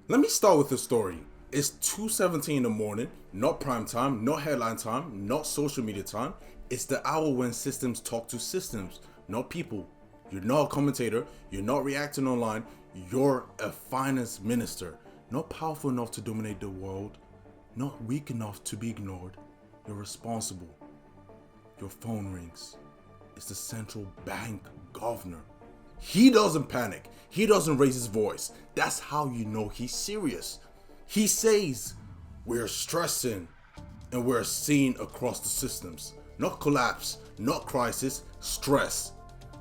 Let me start with the story. It's 2:17 in the morning, not prime time, not headline time, not social media time. It's the hour when systems talk to systems, not people. You're not a commentator, you're not reacting online, you're a finance minister, not powerful enough to dominate the world, not weak enough to be ignored. You're responsible. Your phone rings. It's the central bank governor. He doesn't panic. He doesn't raise his voice. That's how you know he's serious. He says, we're stressing and we're seeing across the systems. Not collapse, not crisis, stress.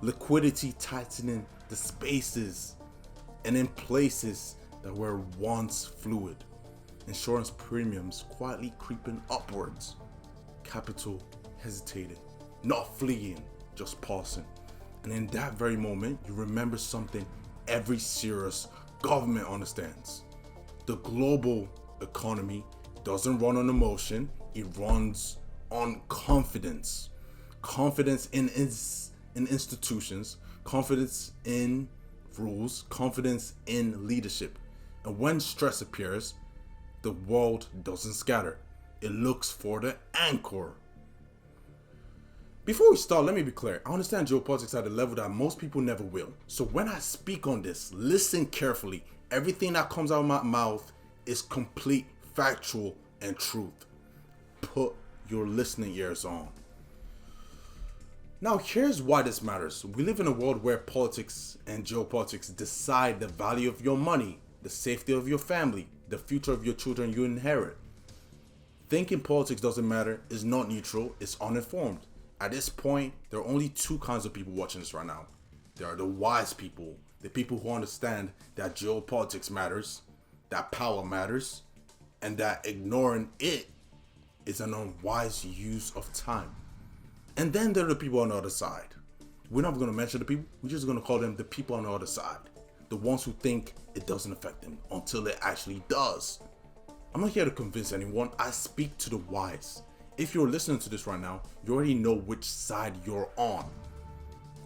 Liquidity tightening the spaces and in places that were once fluid. Insurance premiums quietly creeping upwards. Capital hesitating, not fleeing, just pausing. And in that very moment, you remember something every serious government understands. The global economy doesn't run on emotion, it runs on confidence. Confidence in institutions, confidence in rules, confidence in leadership. And when stress appears, the world doesn't scatter. It looks for the anchor. Before we start, let me be clear. I understand geopolitics at a level that most people never will. So when I speak on this, listen carefully. Everything that comes out of my mouth is complete, factual, and truth. Put your listening ears on. Now, here's why this matters. We live in a world where politics and geopolitics decide the value of your money, the safety of your family, the future of your children you inherit. Thinking politics doesn't matter is not neutral, it's uninformed. At this point, there are only two kinds of people watching this right now. There are the wise people, the people who understand that geopolitics matters, that power matters, and that ignoring it is an unwise use of time. And then there are the people on the other side. We're not going to mention the people, we're just going to call them the people on the other side. The ones who think it doesn't affect them until it actually does. I'm not here to convince anyone, I speak to the wise. If you're listening to this right now, you already know which side you're on.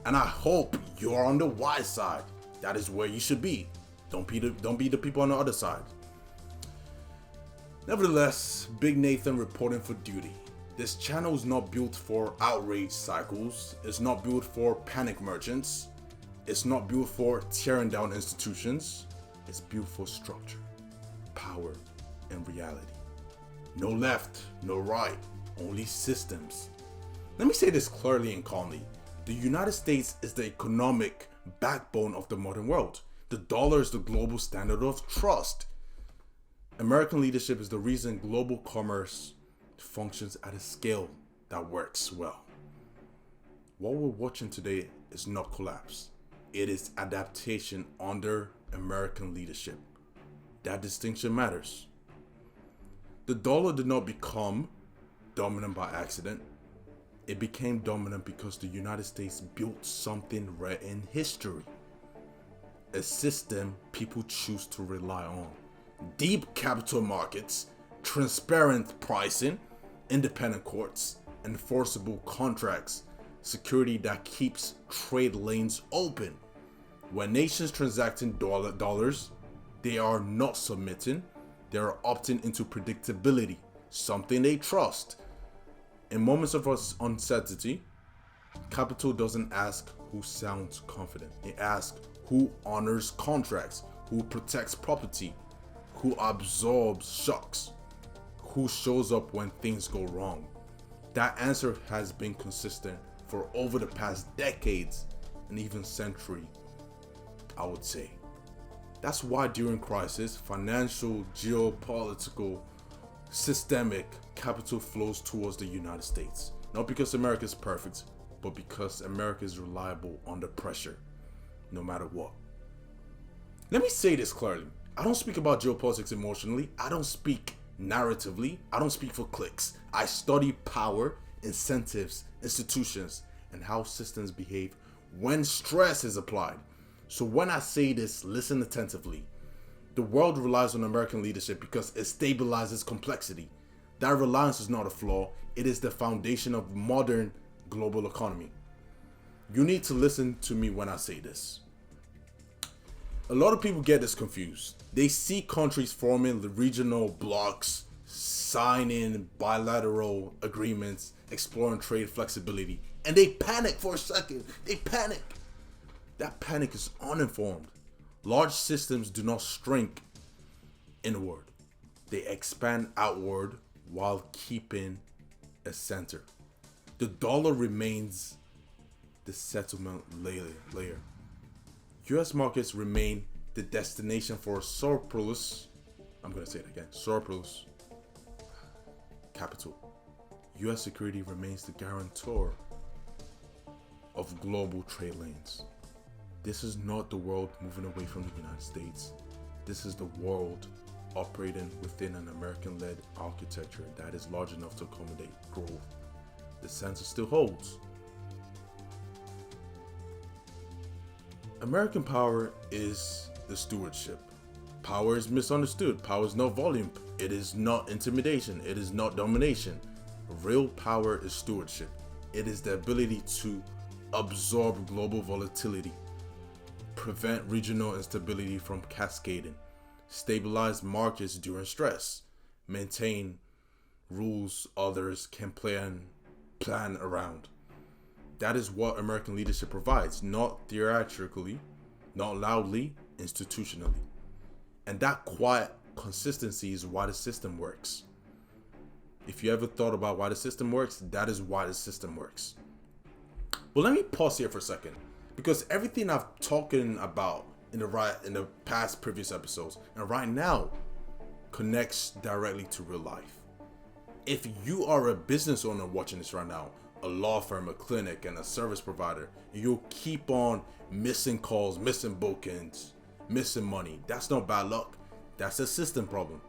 And I hope you're on the wise side. That is where you should be. Don't be the people on the other side. Nevertheless, Big Nathan reporting for duty. This channel is not built for outrage cycles. It's not built for panic merchants. It's not built for tearing down institutions. It's built for structure, power, and reality. No left, no right, only systems. Let me say this clearly and calmly. The United States is the economic backbone of the modern world. The dollar is the global standard of trust. American leadership is the reason global commerce functions at a scale that works well. What we're watching today is not collapse. It is adaptation under American leadership. That distinction matters. The dollar did not become dominant by accident. It became dominant because the United States built something rare in history. A system people choose to rely on. Deep capital markets, transparent pricing, independent courts, enforceable contracts, security that keeps trade lanes open. When nations transacting dollars, they are not submitting, they are opting into predictability, something they trust. In moments of uncertainty, capital doesn't ask who sounds confident. It asks who honors contracts, who protects property, who absorbs shocks, who shows up when things go wrong. That answer has been consistent for over the past decades and even century, I would say. That's why during crisis, financial, geopolitical, systemic capital flows towards the United States. Not because America is perfect, but because America is reliable under pressure, no matter what. Let me say this clearly. I don't speak about geopolitics emotionally. I don't speak narratively. I don't speak for clicks. I study power, incentives, institutions, and how systems behave when stress is applied. So when I say this, listen attentively. The world relies on American leadership because it stabilizes complexity. That reliance is not a flaw, it is the foundation of modern global economy. You need to listen to me when I say this. A lot of people get this confused. They see countries forming the regional blocs, signing bilateral agreements, exploring trade flexibility, and they panic for a second. They panic. That panic is uninformed. Large systems do not shrink inward. They expand outward while keeping a center. The dollar remains the settlement layer. US markets remain the destination for surplus. I'm going to say it again. Surplus capital. US security remains the guarantor of global trade lanes. This is not the world moving away from the United States. This is the world operating within an American-led architecture that is large enough to accommodate growth. The center still holds. American power is the stewardship. Power is misunderstood. Power is not volume. It is not intimidation. It is not domination. Real power is stewardship. It is the ability to absorb global volatility, prevent regional instability from cascading, stabilize markets during stress, maintain rules others can plan around. That is what American leadership provides, not theatrically, not loudly, institutionally. And that quiet consistency is why the system works. If you ever thought about why the system works, that is why the system works. But let me pause here for a second, because everything I've talking about in the past previous episodes and right now connects directly to real life. If you are a business owner watching this right now, a law firm, a clinic, and a service provider, you'll keep on missing calls, missing bookings, missing money. That's not bad luck. That's a system problem.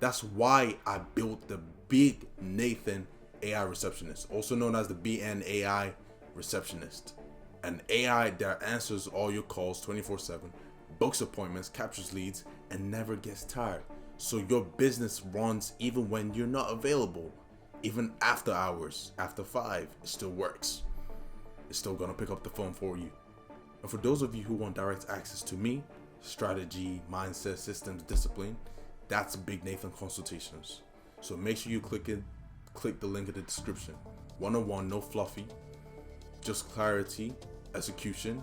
That's why I built the Big Nathan AI Receptionist, also known as the BNAI Receptionist. An AI that answers all your calls 24/7, books appointments, captures leads, and never gets tired. So your business runs even when you're not available. Even after hours, after 5, it still works. It's still gonna pick up the phone for you. And for those of you who want direct access to me, strategy, mindset, systems, discipline, that's Big Nathan Consultations. So make sure you click the link in the description. 101, no fluffy, just clarity, execution.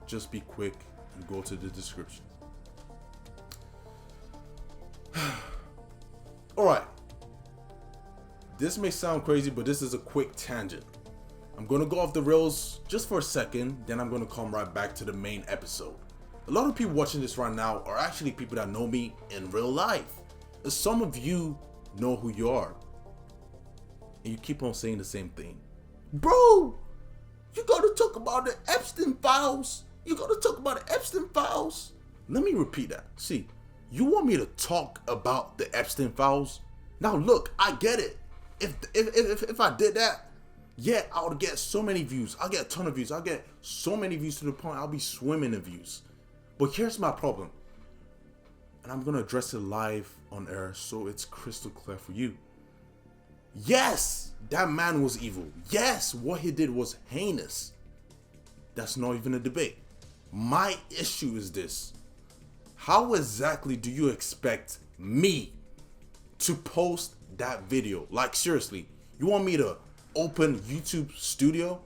Just be quick and go to the description. All right. This may sound crazy, but this is a quick tangent. I'm going to go off the rails just for a second, then I'm going to come right back to the main episode. A lot of people watching this right now are actually people that know me in real life. And some of you know who you are. And you keep on saying the same thing. Bro, you got to talk about the Epstein files. You got to talk about the Epstein files. Let me repeat that. See, you want me to talk about the Epstein files? Now look, I get it. If I did that, yeah, I would get so many views. I'll get a ton of views. I'll get so many views to the point I'll be swimming in views. But here's my problem. And I'm going to address it live on air so it's crystal clear for you. Yes, that man was evil. Yes, what he did was heinous. That's not even a debate. My issue is this. How exactly do you expect me to post that video? Like, seriously, you want me to open YouTube Studio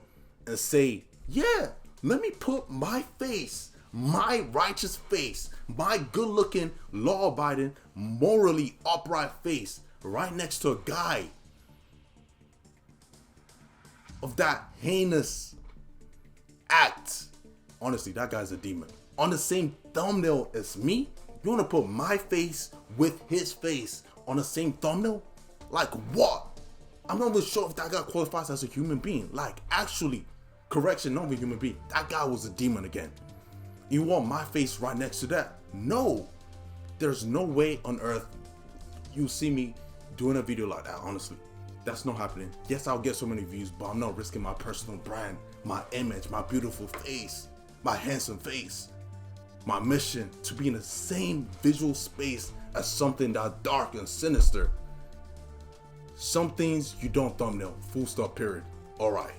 and say, yeah, let me put my face, my righteous face, my good-looking, law-abiding, morally upright face right next to a guy of that heinous act? Honestly, that guy's a demon. On the same thumbnail as me? You want to put my face with his face on the same thumbnail? Like what? I'm not even sure if that guy qualifies as a human being. Like, actually, correction, not a human being. That guy was a demon again. You want my face right next to that? No. There's no way on earth you'll see me doing a video like that, honestly. That's not happening. Yes, I'll get so many views, but I'm not risking my personal brand, my image, my beautiful face, my handsome face, my mission to be in the same visual space as something that's dark and sinister. Some things you don't thumbnail, full stop, period. All right.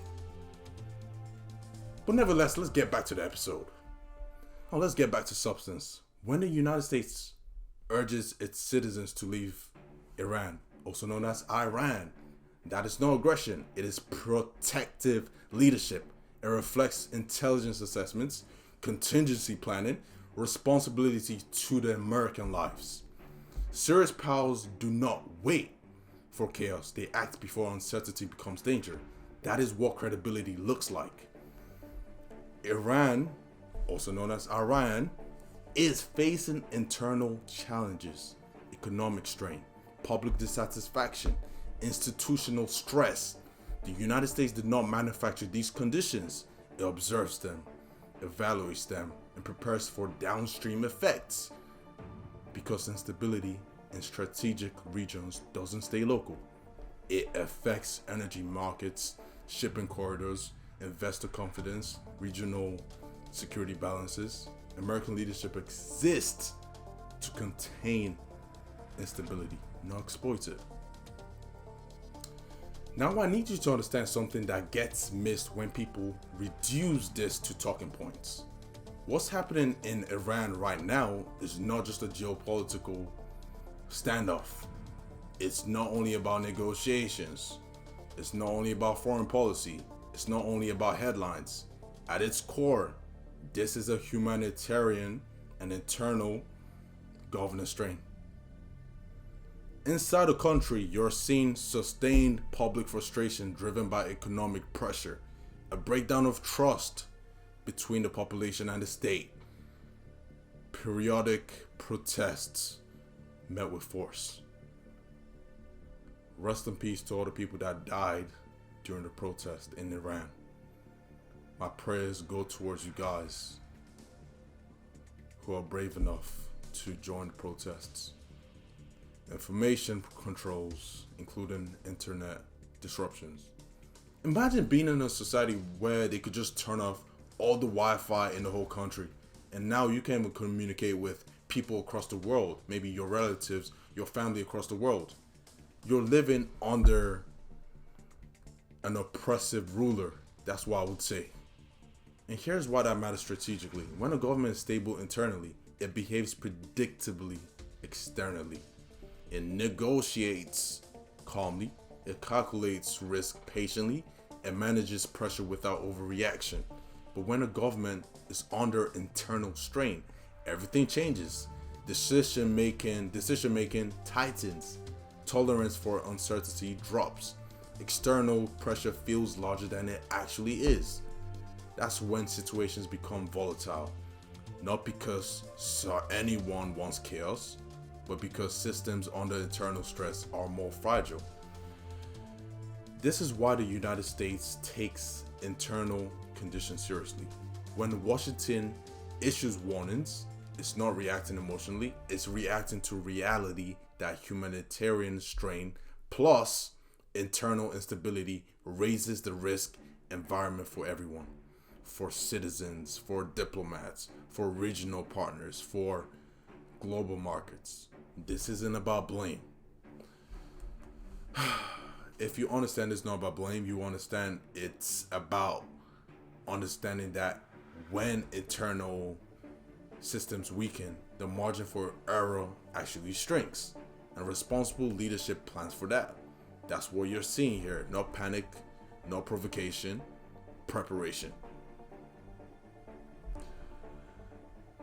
But nevertheless, let's get back to the episode. Now let's get back to substance. When the United States urges its citizens to leave Iran, also known as Iran, that is no aggression, it is protective leadership. It reflects intelligence assessments, contingency planning, responsibility to the American lives. Serious powers do not wait for chaos, they act before uncertainty becomes danger. That is what credibility looks like. Iran, also known as Iran, is facing internal challenges, economic strain, public dissatisfaction, institutional stress. The United States did not manufacture these conditions. It observes them, evaluates them, and prepares for downstream effects. Because instability in strategic regions doesn't stay local. It affects energy markets, shipping corridors, investor confidence, regional security balances. American leadership exists to contain instability, not exploit it. Now I need you to understand something that gets missed when people reduce this to talking points. What's happening in Iran right now is not just a geopolitical standoff. It's not only about negotiations. It's not only about foreign policy. It's not only about headlines. At its core, this is a humanitarian and internal governance strain. Inside the country, you're seeing sustained public frustration driven by economic pressure, a breakdown of trust between the population and the state, periodic protests met with force. Rest in peace to all the people that died during the protest in Iran. My prayers go towards you guys who are brave enough to join the protests. Information controls, including internet disruptions. Imagine being in a society where they could just turn off all the Wi-Fi in the whole country, and now you can't even communicate with people across the world, maybe your relatives, your family across the world. You're living under an oppressive ruler. That's what I would say. And here's why that matters strategically. When a government is stable internally, it behaves predictably externally. It negotiates calmly, it calculates risk patiently, and manages pressure without overreaction. But when a government is under internal strain, everything changes. Decision making tightens. Tolerance for uncertainty drops. External pressure feels larger than it actually is. That's when situations become volatile. Not because anyone wants chaos, but because systems under internal stress are more fragile. This is why the United States takes internal conditions seriously. When Washington issues warnings, it's not reacting emotionally, it's reacting to reality that humanitarian strain plus internal instability raises the risk environment for everyone. For citizens, for diplomats, for regional partners, for global markets. This isn't about blame. If you understand it's not about blame, you understand it's about understanding that when internal systems weaken, the margin for error actually shrinks. And responsible leadership plans for that. That's what you're seeing here. No panic, no provocation, preparation.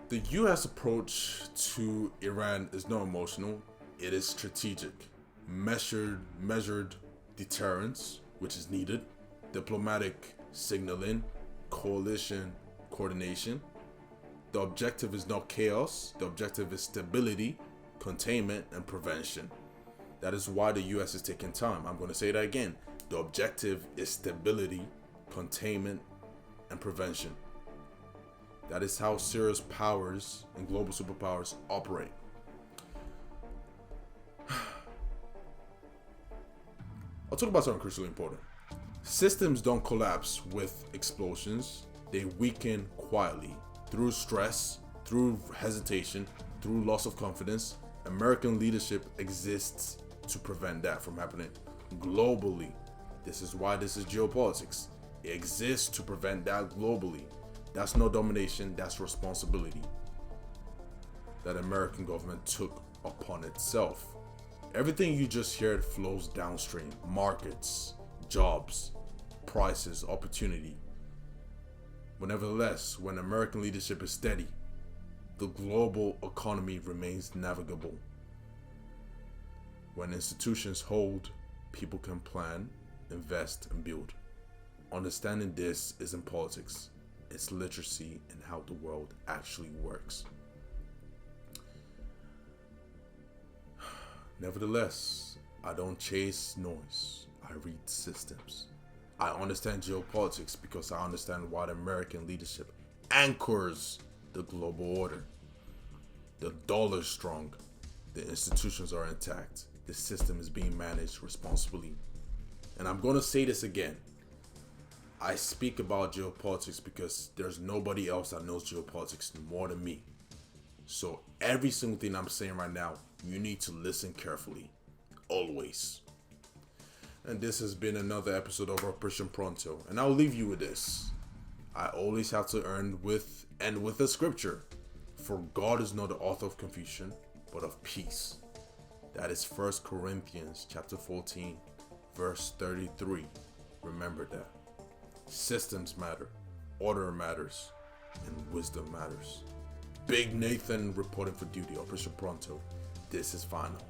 The US approach to Iran is not emotional, it is strategic. Measured deterrence, which is needed, diplomatic signaling, coalition coordination. The objective is not chaos, the objective is stability, containment, and prevention. That is why the US is taking time. I'm going to say that again. The objective is stability, containment, and prevention. That is how serious powers and global superpowers operate. I'll talk about something crucially important. Systems don't collapse with explosions. They weaken quietly through stress, through hesitation, through loss of confidence. American leadership exists to prevent that from happening globally. This is why this is geopolitics. It exists to prevent that globally. That's no domination, that's responsibility that American government took upon itself. Everything you just heard flows downstream. Markets, jobs, prices, opportunity. But nevertheless, when American leadership is steady, the global economy remains navigable. When institutions hold, people can plan, invest, and build. Understanding this isn't politics, it's literacy in how the world actually works. Nevertheless, I don't chase noise, I read systems. I understand geopolitics because I understand why the American leadership anchors the global order. The dollar is strong, the institutions are intact, the system is being managed responsibly. And I'm going to say this again. I speak about geopolitics because there's nobody else that knows geopolitics more than me. So every single thing I'm saying right now, you need to listen carefully. Always. And this has been another episode of Operation Pronto. And I'll leave you with this. I always have to end with a scripture. For God is not the author of confusion, but of peace. That is 1 Corinthians chapter 14, verse 33. Remember that. Systems matter, order matters, and wisdom matters. Big Nathan reporting for duty. Operation Pronto. This is final.